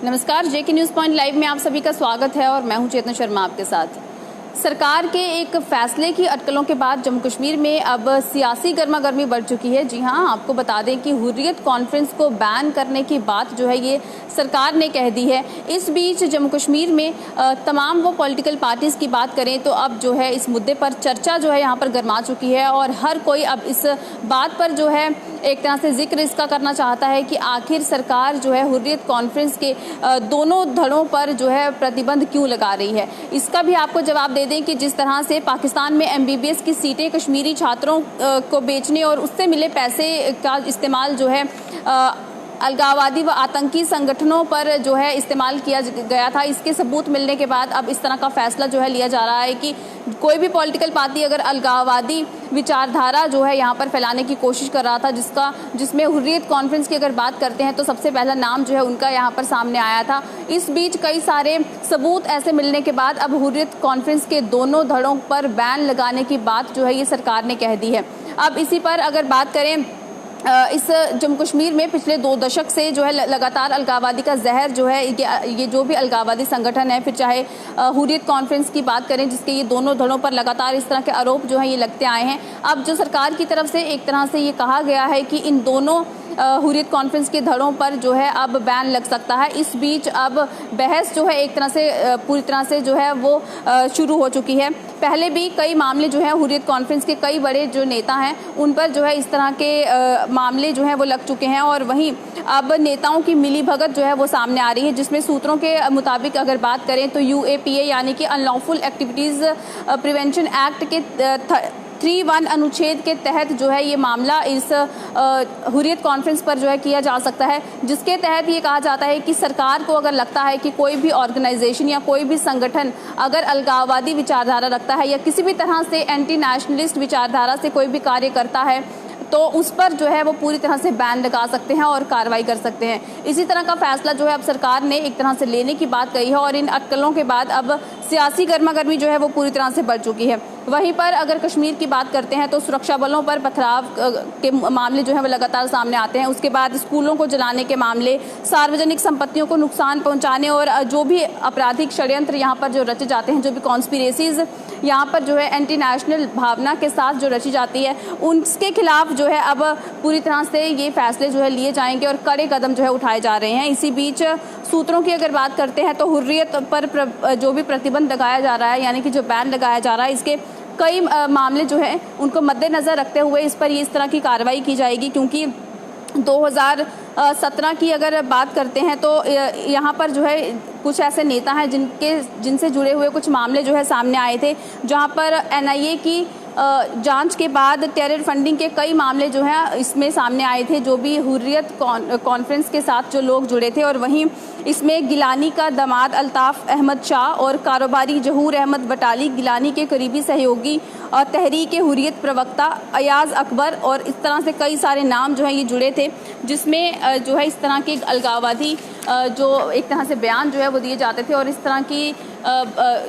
नमस्कार, जेके news point live में आप सभी का स्वागत है और मैं हूं चेतना शर्मा आपके साथ। सरकार के एक फैसले की अटकलों के बाद जम्मू कश्मीर में अब सियासी गर्मागर्मी बढ़ चुकी है। जी हां, आपको बता दें कि हुर्रियत कॉन्फ्रेंस को बैन करने की बात जो है ये सरकार ने कह दी है। इस बीच जम्मू कश्मीर में तमाम वो पॉलिटिकल पार्टीज़ की बात करें तो अब जो है इस मुद्दे पर चर्चा जो है यहाँ पर गर्मा चुकी है और हर कोई अब इस बात पर जो है एक तरह से जिक्र इसका करना चाहता है कि आखिर सरकार जो है हुर्रियत कॉन्फ्रेंस के दोनों धड़ों पर जो है प्रतिबंध क्यों लगा रही है। इसका भी आपको जवाब दे दें कि जिस तरह से पाकिस्तान में MBBS की सीटें कश्मीरी छात्रों को बेचने और उससे मिले पैसे का इस्तेमाल जो है अलगाववादी व आतंकी संगठनों पर जो है इस्तेमाल किया गया था, इसके सबूत मिलने के बाद अब इस तरह का फैसला जो है लिया जा रहा है कि कोई भी पॉलिटिकल पार्टी अगर अलगाववादी विचारधारा जो है यहाँ पर फैलाने की कोशिश कर रहा था, जिसमें हुर्रियत कॉन्फ्रेंस की अगर बात करते हैं तो सबसे पहला नाम जो है उनका यहाँ पर सामने आया था। इस बीच कई सारे सबूत ऐसे मिलने के बाद अब हुर्रियत कॉन्फ्रेंस के दोनों धड़ों पर बैन लगाने की बात जो है ये सरकार ने कह दी है। अब इसी पर अगर बात करें, इस जम्मू कश्मीर में पिछले 2 दशक से जो है लगातार अलगाववादी का जहर जो है ये जो भी अलगाववादी संगठन है, फिर चाहे हुर्रियत कॉन्फ्रेंस की बात करें जिसके ये दोनों धड़ों पर लगातार इस तरह के आरोप जो है ये लगते आए हैं। अब जो सरकार की तरफ से एक तरह से ये कहा गया है कि इन दोनों हुर्रियत कॉन्फ्रेंस के धड़ों पर जो है अब बैन लग सकता है। इस बीच अब बहस जो है एक तरह से पूरी तरह से जो है वो शुरू हो चुकी है। पहले भी कई मामले जो है हुर्रियत कॉन्फ्रेंस के कई बड़े जो नेता हैं उन पर जो है इस तरह के मामले जो है वो लग चुके हैं और वहीं अब नेताओं की मिलीभगत जो है वो सामने आ रही है, जिसमें सूत्रों के मुताबिक अगर बात करें तो UAPA यानी कि अनलॉफुल एक्टिविटीज़ प्रिवेंशन एक्ट के 3(1) अनुच्छेद के तहत जो है ये मामला इस हुर्रियत कॉन्फ्रेंस पर जो है किया जा सकता है, जिसके तहत ये कहा जाता है कि सरकार को अगर लगता है कि कोई भी ऑर्गेनाइजेशन या कोई भी संगठन अगर अलगाववादी विचारधारा रखता है या किसी भी तरह से एंटी नेशनलिस्ट विचारधारा से कोई भी कार्य करता है तो उस पर जो है वो पूरी तरह से बैन लगा सकते हैं और कार्रवाई कर सकते हैं। इसी तरह का फैसला जो है अब सरकार ने एक तरह से लेने की बात कही है और इन अटकलों के बाद अब सियासी गर्मागर्मी जो है वो पूरी तरह से बढ़ चुकी है। वहीं पर अगर कश्मीर की बात करते हैं तो सुरक्षा बलों पर पथराव के मामले जो है वो लगातार सामने आते हैं। उसके बाद स्कूलों को जलाने के मामले, सार्वजनिक संपत्तियों को नुकसान पहुंचाने और जो भी आपराधिक षड्यंत्र यहाँ पर जो रचे जाते हैं, जो भी कॉन्स्पिरेसीज यहाँ पर जो है एंटी नेशनल भावना के साथ जो रची जाती है, उनके खिलाफ जो है अब पूरी तरह से ये फैसले जो है लिए जाएंगे और कड़े कदम जो है उठाए जा रहे हैं। इसी बीच सूत्रों की अगर बात करते हैं तो हुर्रियत पर जो भी प्रतिबंध लगाया जा रहा है यानी कि जो बैन लगाया जा रहा है, इसके कई मामले जो है उनको मद्देनज़र रखते हुए इस पर इस तरह की कार्रवाई की जाएगी, क्योंकि 2017 की अगर बात करते हैं तो यहाँ पर जो है कुछ ऐसे नेता हैं जिनसे जुड़े हुए कुछ मामले जो है सामने आए थे, जहाँ पर NIA की जांच के बाद टेरर फंडिंग के कई मामले जो हैं इसमें सामने आए थे, जो भी हुर्रियत कॉन्फ्रेंस के साथ जो लोग जुड़े थे। और वहीं इसमें गिलानी का दामाद अल्ताफ़ अहमद शाह और कारोबारी जहूर अहमद बटाली, गिलानी के करीबी सहयोगी और तहरीक हुर्रियत प्रवक्ता अयाज अकबर और इस तरह से कई सारे नाम जो हैं ये जुड़े थे, जिसमें जो है इस तरह के अलगाववादी जो एक तरह से बयान जो है वो दिए जाते थे और इस तरह की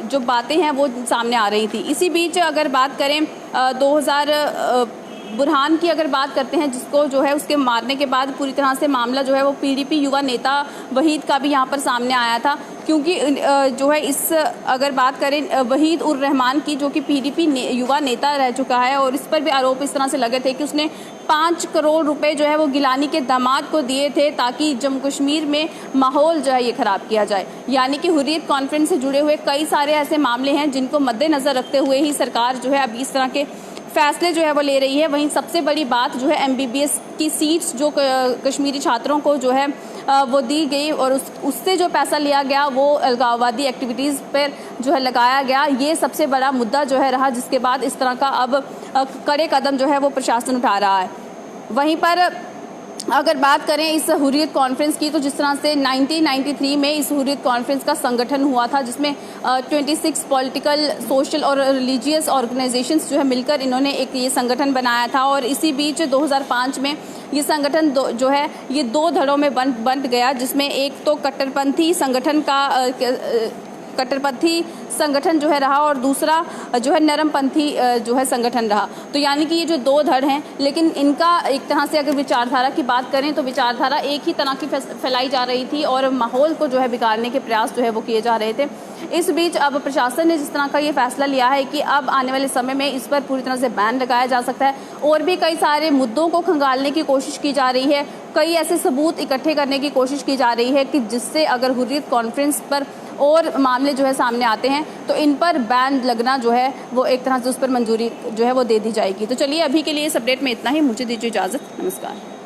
जो बातें हैं वो सामने आ रही थी। इसी बीच अगर बात करें 2000 बुरहान की अगर बात करते हैं, जिसको जो है उसके मारने के बाद पूरी तरह से मामला जो है वो PDP युवा नेता वहीद का भी यहाँ पर सामने आया था, क्योंकि जो है इस अगर बात करें वहीद उर रहमान की, जो कि PDP युवा नेता रह चुका है और इस पर भी आरोप इस तरह से लगे थे कि उसने 5 करोड़ रुपए जो है वो गिलानी के दामाद को दिए थे ताकि जम्मू कश्मीर में माहौल जो है ये ख़राब किया जाए। यानी कि हुर्रियत कॉन्फ्रेंस से जुड़े हुए कई सारे ऐसे मामले हैं जिनको मद्देनज़र रखते हुए ही सरकार जो है अभी इस तरह के फैसले जो है वो ले रही है। वहीं सबसे बड़ी बात जो है MBBS की सीट्स जो कश्मीरी छात्रों को जो है वो दी गई और उससे जो पैसा लिया गया वो अलगाववादी एक्टिविटीज़ पर जो है लगाया गया, ये सबसे बड़ा मुद्दा जो है रहा, जिसके बाद इस तरह का अब कड़े कदम जो है वो प्रशासन उठा रहा है। वहीं पर अगर बात करें इस हुर्रियत कॉन्फ्रेंस की, तो जिस तरह से 1993 में इस हुर्रियत कॉन्फ्रेंस का संगठन हुआ था, जिसमें 26 पॉलिटिकल, सोशल और रिलीजियस ऑर्गेनाइजेशंस जो है मिलकर इन्होंने एक ये संगठन बनाया था। और इसी बीच 2005 में ये संगठन जो है ये 2 धड़ों में बंट गया, जिसमें एक तो कट्टरपंथी संगठन का कट्टरपंथी संगठन जो है रहा और दूसरा जो है नरमपंथी जो है संगठन रहा। तो यानी कि ये जो दो धड़ हैं, लेकिन इनका एक तरह से अगर विचारधारा की बात करें तो विचारधारा एक ही तरह की फैलाई जा रही थी और माहौल को जो है बिगाड़ने के प्रयास जो है वो किए जा रहे थे। इस बीच अब प्रशासन ने जिस तरह का ये फैसला लिया है कि अब आने वाले समय में इस पर पूरी तरह से बैन लगाया जा सकता है और भी कई सारे मुद्दों को खंगालने की कोशिश की जा रही है, कई ऐसे सबूत इकट्ठे करने की कोशिश की जा रही है कि जिससे अगर हुर्रियत कॉन्फ्रेंस पर और मामले जो है सामने आते हैं तो इन पर बैन लगना जो है वो एक तरह से उस पर मंजूरी जो है वो दे दी जाएगी। तो चलिए अभी के लिए इस अपडेट में इतना ही, मुझे दीजिए इजाज़त, नमस्कार।